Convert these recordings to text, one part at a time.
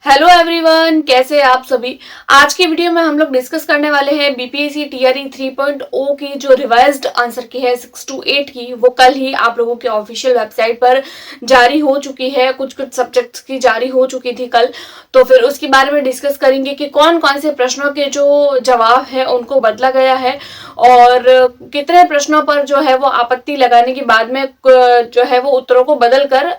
Hello everyone, कैसे हैं आप सभी। आज की वीडियो में हम लोग डिस्कस करने वाले हैं बीपीएससी टीआरई 3.0 की जो रिवाइज्ड आंसर की है 6 to 8 की। वो कल ही आप लोगों के ऑफिशियल वेबसाइट पर जारी हो चुकी है। कुछ कुछ सब्जेक्ट्स की जारी हो चुकी थी कल, तो फिर उसके बारे में डिस्कस करेंगे कि कौन कौन से प्रश्नों के जो जवाब है उनको बदला गया है और कितने प्रश्नों पर जो है वो आपत्ति लगाने के बाद में जो है वो उत्तरों को बदल कर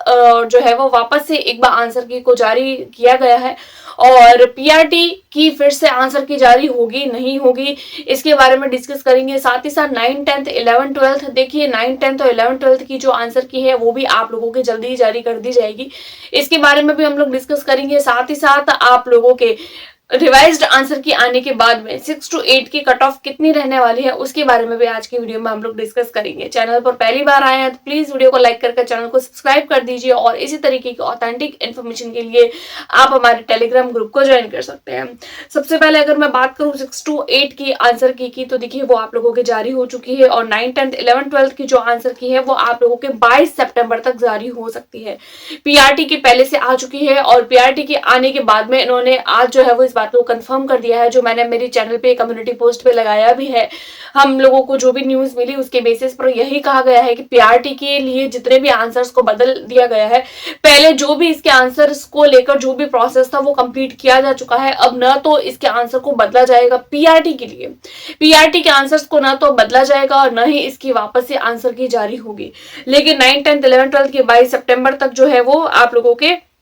जो है वो वापस से एक बार आंसर की को जारी किया गया है। और पीआरटी की फिर से आंसर की जारी होगी नहीं होगी, इसके बारे में डिस्कस करेंगे। साथ ही साथ 9th 10th 11th 12th, देखिए 9th 10th और 11th 12th की जो आंसर की है वो भी आप लोगों के जल्दी ही जारी कर दी जाएगी। इसके बारे में भी हम लोग डिस्कस करेंगे। साथ ही साथ आप लोगों के रिवाइज्ड आंसर की आने के बाद में 6 to 8 की कट ऑफ कितनी रहने वाली है उसके बारे में भी आज की वीडियो में हम लोग डिस्कस करेंगे। चैनल पर पहली बार आए हैं तो प्लीज वीडियो को लाइक करके चैनल को सब्सक्राइब कर दीजिए और इसी तरीके की ऑथेंटिक इन्फॉर्मेशन के लिए आप हमारे टेलीग्राम ग्रुप को ज्वाइन कर सकते हैं। सबसे पहले अगर मैं बात करूं 6 to 8 की आंसर की तो देखिए वो आप लोगों के जारी हो चुकी है और 9th 10th 11th 12th की जो आंसर की है वो आप लोगों के 22 सितंबर तक जारी हो सकती है। पीआरटी की पहले से आ चुकी है और पीआरटी के आने के बाद में इन्होंने आज जो है वो इस बात को कंफर्म कर दिया है, जो मैंने मेरी चैनल पे कम्युनिटी पोस्ट पे लगाया भी है। हम लोगों को जो भी न्यूज मिली उसके बेसिस पर यही कहा गया है कि पीआरटी के लिए जितने भी आंसर्स को बदल दिया गया है, पहले जो भी इसके आंसर्स को लेकर जो भी प्रोसेस था वो कंप्लीट किया जा चुका है। अब न तो इसके आंसर को बदला जाएगा पीआरटी के लिए, पीआरटी के आंसर्स को ना तो बदला जाएगा और न ही इसकी वापस से आंसर की जारी होगी। लेकिन 9th 10th 11th 12th के 22 सितंबर तक जो है वो आप लोगों के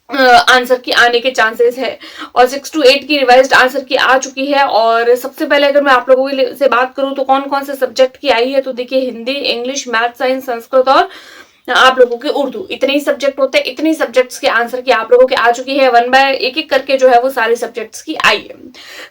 आंसर की आने के चांसेस है। और 6 to 8 की रिवाइज्ड आंसर की आ चुकी है। और सबसे पहले अगर मैं आप लोगों से बात करूं तो कौन कौन से सब्जेक्ट की आई है, तो देखिए Hindi, English, math, science, Sanskrit और आप लोगों के उर्दू, इतने ही सब्जेक्ट होते हैं। इतनी सब्जेक्ट्स के आंसर की आप लोगों के आ चुकी है। वन बाय एक एक करके जो है वो सारे सब्जेक्ट्स की आई है।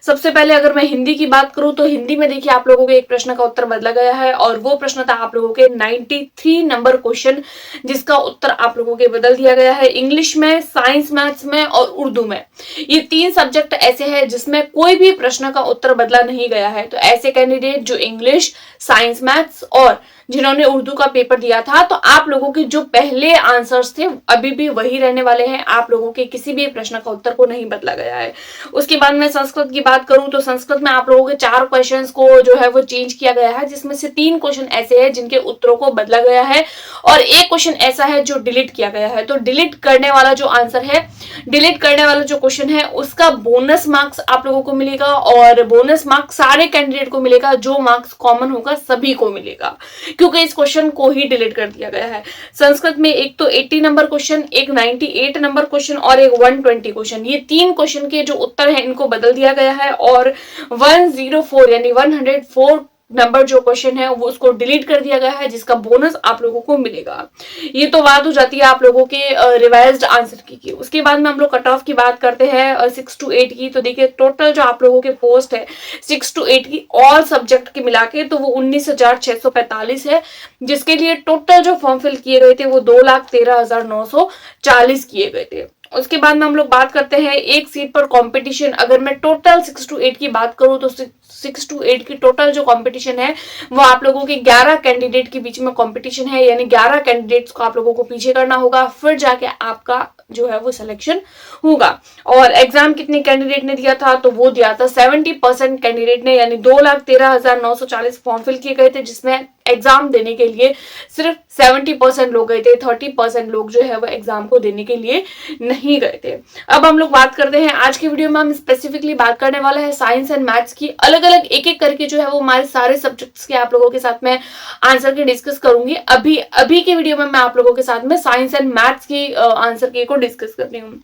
सबसे पहले अगर मैं हिंदी की बात करूं तो हिंदी में देखिए आप लोगों के एक प्रश्न का उत्तर बदला गया है और वो प्रश्न था आप लोगों के 93 नंबर क्वेश्चन, जिसका उत्तर आप लोगों के बदल दिया गया है। इंग्लिश में, साइंस, मैथ्स में और उर्दू में, ये 3 सब्जेक्ट ऐसे हैं जिसमें कोई भी प्रश्न का उत्तर बदला नहीं गया है। तो ऐसे कैंडिडेट जो इंग्लिश, साइंस, मैथ्स और जिन्होंने उर्दू का पेपर दिया था, तो आप लोगों के जो पहले आंसर्स थे अभी भी वही रहने वाले हैं। आप लोगों के किसी भी प्रश्न का उत्तर को नहीं बदला गया है। उसके बाद मैं संस्कृत की बात करूं तो संस्कृत में आप लोगों के 4 क्वेश्चंस को जो है वो चेंज किया गया है, जिसमें से 3 क्वेश्चन ऐसे हैं जिनके उत्तरों को बदला गया है और एक क्वेश्चन ऐसा है जो डिलीट किया गया है। तो डिलीट करने वाला जो आंसर है, डिलीट करने वाला जो क्वेश्चन है उसका बोनस मार्क्स आप लोगों को मिलेगा और बोनस मार्क्स सारे कैंडिडेट को मिलेगा। जो मार्क्स कॉमन होगा सभी को मिलेगा, क्योंकि इस क्वेश्चन को ही डिलीट कर दिया गया है। संस्कृत में एक तो 80 नंबर क्वेश्चन, एक 98 नंबर क्वेश्चन और एक 120 क्वेश्चन, ये 3 क्वेश्चन के जो उत्तर हैं इनको बदल दिया गया है और 104 यानी 104 नंबर जो क्वेश्चन है वो उसको डिलीट कर दिया गया है, जिसका बोनस आप लोगों को मिलेगा। ये तो बात हो जाती है आप लोगों के रिवाइज्ड आंसर की। उसके बाद में हम लोग कट ऑफ की बात करते हैं 6 to 8 की। तो देखिए टोटल जो आप लोगों के पोस्ट है 6 to 8 की ऑल सब्जेक्ट के मिला के तो वो 19,645 है, जिसके लिए टोटल जो फॉर्म फिल किए गए थे वो 2,13,940 किए गए थे। उसके बाद में हम लोग बात करते हैं एक सीट पर कंपटीशन। अगर मैं टोटल 6 to 8 की बात करूं तो 6 to 8 की टोटल जो कंपटीशन है वो आप लोगों के 11 कैंडिडेट के बीच में कंपटीशन है, यानी 11 कैंडिडेट्स को आप लोगों को पीछे करना होगा, फिर जाके आपका जो है वो सिलेक्शन होगा। और एग्जाम कितने कैंडिडेट ने दिया था, तो वो दिया था 70% कैंडिडेट ने, यानी 2,13,940 फॉर्म फिल किए गए थे, जिसमें एग्जाम देने के लिए सिर्फ 70% लोग गए थे, 30% लोग जो है वो एग्जाम को देने के लिए नहीं गए थे। अब हम लोग बात करते हैं आज की वीडियो में, हम स्पेसिफिकली बात करने वाले हैं साइंस एंड मैथ्स की। अलग अलग एक एक करके जो है वो हमारे सारे सब्जेक्ट्स के आप लोगों के साथ में आंसर की डिस्कस करूंगी। अभी के वीडियो में मैं आप लोगों के साथ में साइंस एंड मैथ्स की आंसर की को डिस्कस कर रही हूँ।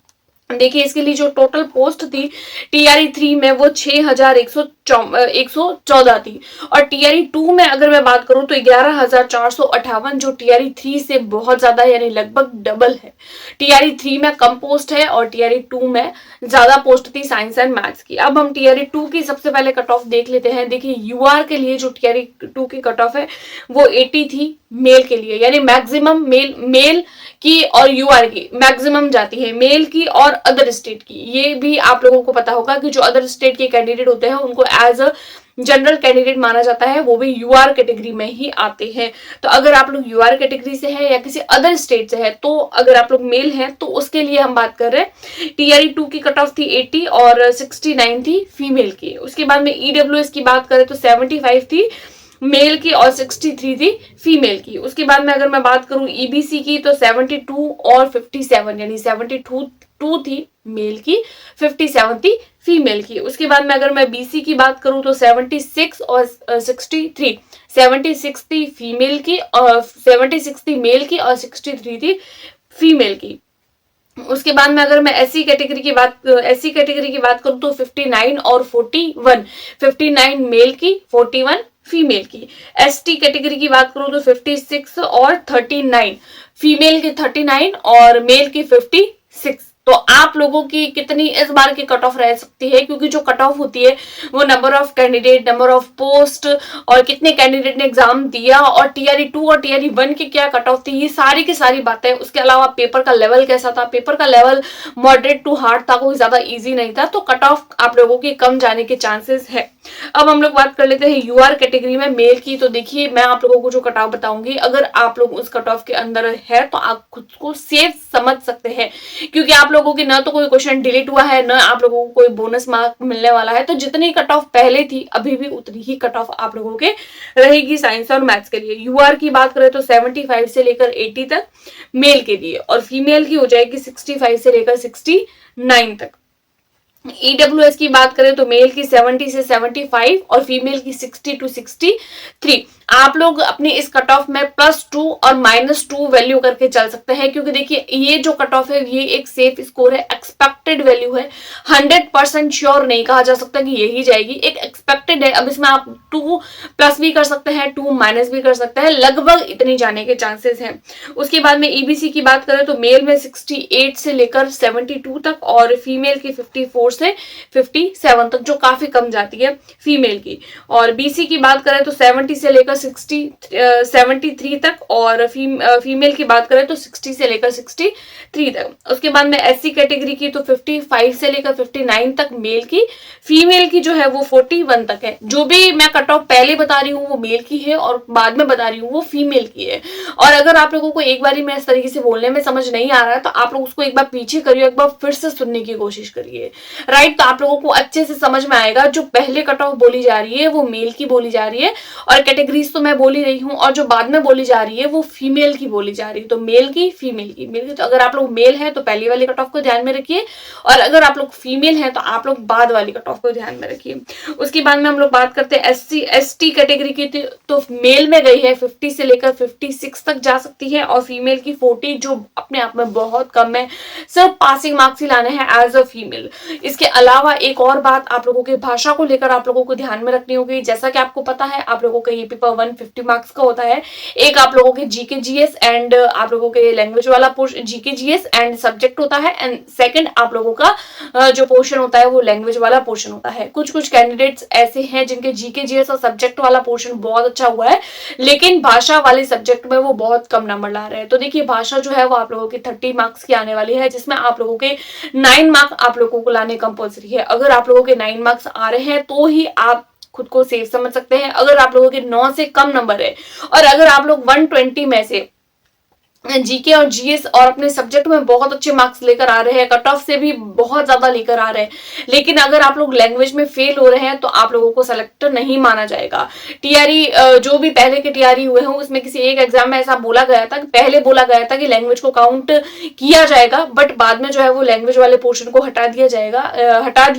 देखिए इसके लिए जो टोटल पोस्ट थी टीआरई 3 में वो 6,114 थी और टीआरई 2 में अगर मैं बात करूं तो 11,458, जो टीआरई 3 से बहुत ज्यादा यानी लगभग डबल है। टीआरई 3 में कम पोस्ट है और टीआरई 2 में ज्यादा पोस्ट थी साइंस एंड मैथ्स की। अब हम टीआरई 2 की सबसे पहले कट ऑफ देख लेते हैं। देखिए यूआर के लिए जो टीआरई 2 की कट ऑफ है वो 80 थी मेल के लिए, यानी मैक्सिमम मेल की और यूआर की मैक्सिमम जाती है, मेल की और अदर स्टेट की। ये भी आप लोगों को पता होगा कि जो अदर स्टेट के कैंडिडेट होते हैं उनको एज अ जनरल कैंडिडेट माना जाता है, वो भी यूआर कैटेगरी में ही आते हैं। तो अगर आप लोग यूआर कैटेगरी से है या किसी अदर स्टेट से है, तो अगर आप लोग मेल हैं तो उसके लिए हम बात कर रहे हैं। टीआरई 2 की कट ऑफ थी 80 और 69 थी फीमेल की। उसके बाद में ईडब्ल्यूएस की बात करें तो 75 थी मेल की और 63 थी फीमेल की। उसके बाद में अगर मैं बात करूं ईबीसी की तो 72 और 57 यानी 72 थी मेल की, 57 थी फीमेल की। उसके बाद में अगर मैं बीसी की बात करूं तो 76 और 63, 76 थी फीमेल की और 76 थी मेल की और 63 थी फीमेल की। उसके बाद में अगर मैं एससी कैटेगरी की बात करूं तो 59 और 41, 59 मेल की, 41 फीमेल की। एसटी कैटेगरी की बात करूं तो 56 और 39, फीमेल की 39 और मेल की 56। तो आप लोगों की कितनी इस बार की कट ऑफ रह सकती है, क्योंकि जो कट ऑफ होती है वो number of candidate, number of post और कितने कैंडिडेट ने एग्जाम दिया और टीआरई 2 और टीआरई 1 की क्या कट ऑफ थी, ये सारी की सारी बातें। उसके अलावा पेपर का लेवल कैसा था, पेपर का लेवल मॉडरेट टू हार्ड था, कोई ज्यादा इजी नहीं था, तो कट ऑफ आप लोगों की कम जाने के चांसेस है। अब हम लोग बात कर लेते हैं यूआर कैटेगरी में मेल की। तो देखिए मैं आप लोगों को जो कट ऑफ बताऊंगी, अगर आप लोग उस कट ऑफ के अंदर है तो आप खुद को सेफ समझ सकते हैं, क्योंकि आप लोगों की ना तो कोई क्वेश्चन डिलीट हुआ है, ना आप लोगों को कोई बोनस मार्क मिलने वाला है। तो जितनी कट ऑफ पहले थी अभी भी उतनी ही कट ऑफ आप लोगों के रहेगी साइंस और मैथ्स के लिए। यूआर की बात करें तो 75 से लेकर 80 तक मेल के लिए, और फीमेल की हो जाएगी 65 से लेकर 69 तक। ईडब्ल्यूएस की बात करें तो मेल की 70 से 75 और फीमेल की 60 टू 63। आप लोग अपनी इस कट ऑफ में +2 और -2 वैल्यू करके चल सकते हैं, क्योंकि देखिए ये जो कट ऑफ है ये एक सेफ स्कोर है, एक्सपेक्टेड वैल्यू है, 100% श्योर नहीं कहा जा सकता कि यही जाएगी, एक एक्सपेक्टेड है। अब इसमें आप 2 प्लस भी कर सकते हैं, 2 माइनस भी कर सकते हैं, लगभग इतनी जाने के चांसेस हैं। उसके बाद में ईबीसी की बात करें तो मेल में 68 से लेकर 72 तक और फीमेल की 54 से 57 तक, जो काफी कम जाती है फीमेल की। और बीसी की बात करें तो 70 से लेकर 73 तक और फीमेल की बात करें तो 60 से लेकर 63 तक। उसके बाद में एससी कैटेगरी की तो 55 से लेकर 59 तक मेल की, फीमेल की जो है वो 41 तक है। जो भी मैं कट ऑफ पहले बता रही हूँ वो मेल की है और बाद में बता रही हूँ वो फीमेल की है। और अगर आप लोगों को एक बार मैं इस तरीके से बोलने में समझ नहीं आ रहा है तो आप लोग उसको एक बार पीछे करिए, एक बार फिर से सुनने की कोशिश करिए, राइट। तो आप लोगों को अच्छे से समझ में आएगा। जो पहले कट ऑफ बोली जा रही है वो मेल की बोली जा रही है और कैटेगरीज तो मैं बोल ही रही हूँ, और जो बाद में बोली जा रही है वो फीमेल की बोली जा रही है। तो मेल की, फीमेल की। तो अगर आप लोग मेल है तो पहली वाली कट ऑफ को ध्यान में रखिए, और अगर आप लोग फीमेल है तो आप लोग बाद वाली कट ऑफ को ध्यान में रखिए। उसके बाद में हम लोग बात करते हैं एसटी कैटेगरी की। तो मेल में गई है 50 से लेकर 56 तक जा सकती है और फीमेल की 40, जो अपने आप में बहुत कम है, सिर्फ पासिंग मार्क्स ही लाने हैं एज अ फीमेल। इसके अलावा एक और बात आप लोगों की भाषा को लेकर आप लोगों को ध्यान में रखनी होगी। जैसा कि आपको पता है आप लोगों का ये पेपर 150 मार्क्स का होता है। एक आप लोगों के जीके जीएस एंड आप लोगों के लैंग्वेज वाला portion GK GS and subject होता है, एंड सेकंड आप लोगों का जो पोर्शन होता है वो लैंग्वेज वाला पोर्शन होता है। कुछ कैंडिडेट्स ऐसे हैं जिनके जीके जीएस और सब्जेक्ट वाला पोर्शन बहुत अच्छा हुआ है, लेकिन भाषा वाले सब्जेक्ट में वो बहुत कम नंबर ला रहे हैं। तो देखिए भाषा जो है वो आप लोगों की 30 मार्क्स की आने वाली है, जिसमें आप लोगों के 9 मार्क्स आप लोगों को लाने कंपल्सरी है। अगर आप लोगों के 9 मार्क्स आ रहे हैं तो ही आप खुद को सेफ समझ सकते हैं। अगर आप लोगों के 9 से कम नंबर है और अगर आप लोग 120 में से जीके और जीएस और अपने सब्जेक्ट में बहुत अच्छे मार्क्स लेकर आ रहे हैं, कट ऑफ से भी बहुत ज्यादा लेकर आ रहे हैं, लेकिन अगर आप लोग लैंग्वेज में फेल हो रहे हैं तो आप लोगों को सेलेक्ट नहीं माना जाएगा। टीआरई जो भी पहले के टीआरई हुए हैं उसमें किसी एक एग्जाम में ऐसा बोला गया था, पहले बोला गया था कि लैंग्वेज को काउंट किया जाएगा, बट बाद में जो है वो लैंग्वेज वाले पोर्शन को हटा दिया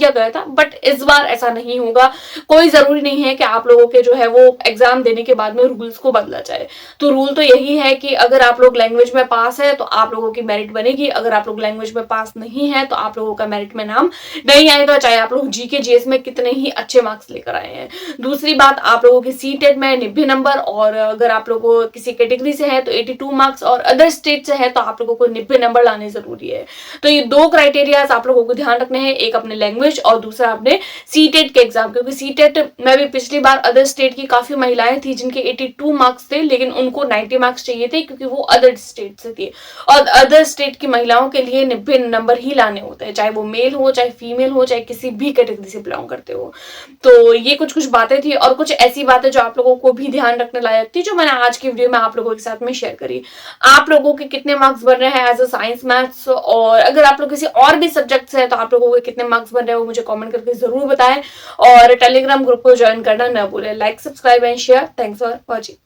गया था। बट इस बार ऐसा नहीं होगा। कोई जरूरी नहीं है कि आप लोगों के जो है वो एग्जाम देने के बाद में रूल्स को बदला जाए। तो रूल तो यही है कि अगर आप लोग लैंग्वेज में पास है तो आप लोगों की मेरिट बनेगी, अगर आप लोग लैंग्वेज में पास नहीं है तो आप लोगों का मेरिट में नाम नहीं आएगा, चाहे आप लोग जीके जीएस में कितने ही अच्छे मार्क्स लेकर आए हैं। दूसरी बात, आप लोगों की सीटेट में 90 नंबर, और अगर आप लोगों किसी कैटेगरी से है तो 82 मार्क्स, और अदर स्टेट से है तो आप लोगों को 90 नंबर लाने जरूरी है। तो ये दो क्राइटेरियाज आप लोगों को ध्यान रखने हैं, एक अपने लैंग्वेज और दूसरा अपने सीटेट के एग्जाम, क्योंकि सीटेट में भी पिछली बार अदर स्टेट की काफी महिलाएं थी जिनके 82 मार्क्स थे, लेकिन उनको 90 मार्क्स चाहिए थे क्योंकि वो अदर स्टेट से थी और अदर स्टेट की महिलाओं के लिए 90 नंबर ही लाने होते हैं, चाहे वो मेल हो, चाहे फीमेल हो, चाहे किसी भी कैटेगरी से बिलोंग करते हो। तो ये कुछ बातें थी और कुछ ऐसी बातें जो आप लोगों को भी ध्यान रखने लायक थी, जो मैंने आज की वीडियो में आप लोगों के साथ में शेयर करी। आप लोगों के कितने मार्क्स बन रहे हैं एज अ साइंस मैथ्स, और अगर आप लोग किसी और भी सब्जेक्ट से है तो आप लोगों के कितने मार्क्स बन रहे हैं वो मुझे कमेंट करके जरूर बताएं, और टेलीग्राम ग्रुप को ज्वाइन करना न भूलें। Like, subscribe and share. Thanks for watching.